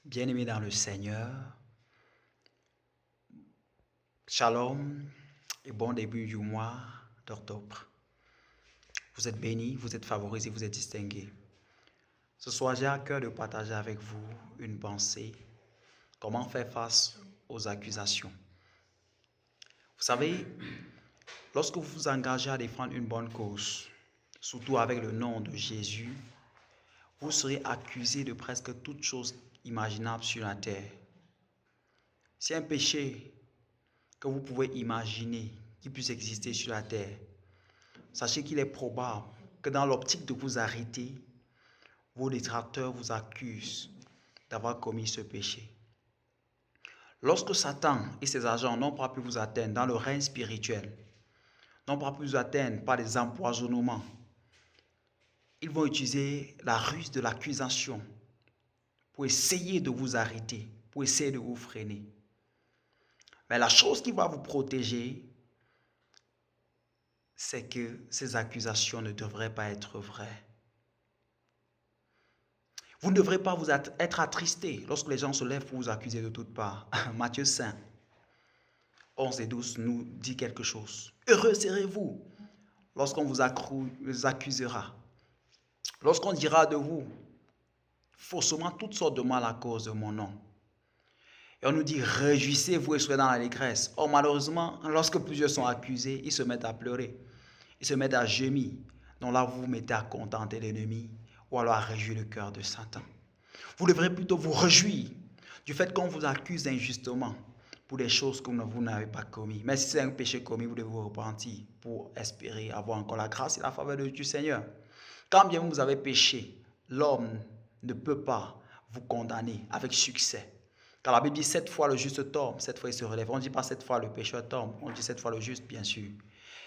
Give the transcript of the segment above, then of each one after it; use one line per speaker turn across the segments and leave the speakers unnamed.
Bien-aimés dans le Seigneur, shalom et bon début du mois d'octobre. Vous êtes bénis, vous êtes favorisés, vous êtes distingués. Ce soir, j'ai à cœur de partager avec vous une pensée. Comment faire face aux accusations. Vous savez, lorsque vous vous engagez à défendre une bonne cause, surtout avec le nom de Jésus, vous serez accusé de presque toute chose imaginable sur la terre. C'est un péché que vous pouvez imaginer qui puisse exister sur la terre. Sachez qu'il est probable que dans l'optique de vous arrêter, vos détracteurs vous accusent d'avoir commis ce péché. Lorsque Satan et ses agents n'ont pas pu vous atteindre dans le règne spirituel, n'ont pas pu vous atteindre par des empoisonnements, ils vont utiliser la ruse de l'accusation pour essayer de vous arrêter, pour essayer de vous freiner. Mais la chose qui va vous protéger, c'est que ces accusations ne devraient pas être vraies. Vous ne devrez pas vous être attristé lorsque les gens se lèvent pour vous accuser de toutes parts. Matthieu 5, 11 et 12 nous dit quelque chose. Heureux serez-vous lorsqu'on vous accusera, lorsqu'on dira de vous faussement toutes sortes de mal à cause de mon nom. Et on nous dit, réjouissez-vous et soyez dans l'allégresse. Or, malheureusement, lorsque plusieurs sont accusés, ils se mettent à pleurer. Ils se mettent à gémir. Donc là, vous vous mettez à contenter l'ennemi ou alors à réjouir le cœur de Satan. Vous devrez plutôt vous réjouir du fait qu'on vous accuse injustement pour des choses que vous n'avez pas commises. Mais si c'est un péché commis, vous devez vous repentir pour espérer avoir encore la grâce et la faveur du Seigneur. Quand bien vous avez péché, l'homme ne peut pas vous condamner avec succès. Car la Bible dit 7 fois le juste tombe, 7 fois il se relève. On ne dit pas 7 fois le pécheur tombe, on dit 7 fois le juste, bien sûr.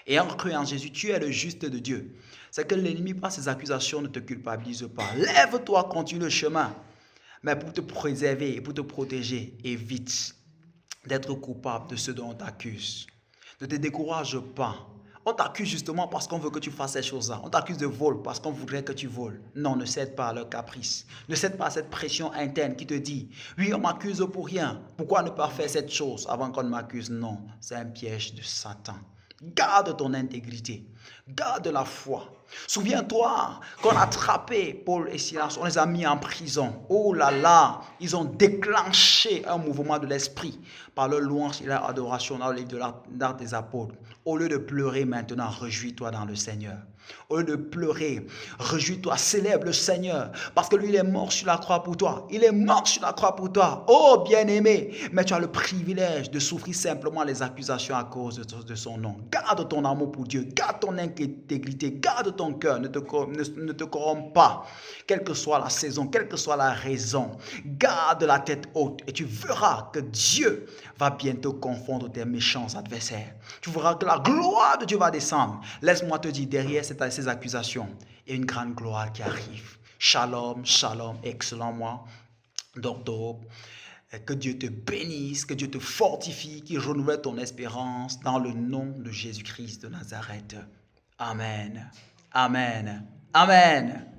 Et en cru en Jésus, tu es le juste de Dieu. C'est que l'ennemi, par ses accusations, ne te culpabilise pas. Lève-toi, continue le chemin. Mais pour te préserver et pour te protéger, évite d'être coupable de ce dont on t'accuse. Ne te décourage pas. On t'accuse justement parce qu'on veut que tu fasses ces choses-là. On t'accuse de vol parce qu'on voudrait que tu voles. Non, ne cède pas à leur caprice. Ne cède pas à cette pression interne qui te dit « Oui, on m'accuse pour rien. Pourquoi ne pas faire cette chose avant qu'on ne m'accuse ?» Non, c'est un piège de Satan. Garde ton intégrité. Garde la foi. Souviens-toi qu'on a attrapé Paul et Silas, on les a mis en prison. Oh là là, ils ont déclenché un mouvement de l'esprit par leur louange et leur adoration dans le livre de l'Actes des Apôtres. Au lieu de pleurer maintenant, réjouis-toi dans le Seigneur. Au lieu de pleurer, réjouis-toi, célèbre le Seigneur. Parce que lui, il est mort sur la croix pour toi. Il est mort sur la croix pour toi. Oh, bien-aimé, mais tu as le privilège de souffrir simplement les accusations à cause de son nom. Garde ton amour pour Dieu. Garde ton intégrité. Garde ton cœur. Ne te corromps pas. Quelle que soit la saison, quelle que soit la raison. Garde la tête haute et tu verras que Dieu va bientôt confondre tes méchants adversaires. Tu verras que la gloire de Dieu va descendre. Laisse-moi te dire, derrière ces accusations, il y a une grande gloire qui arrive. Shalom, shalom, excellent mois d'octobre. Que Dieu te bénisse, que Dieu te fortifie, qu'il renouvelle ton espérance dans le nom de Jésus-Christ de Nazareth. Amen. Amen. Amen.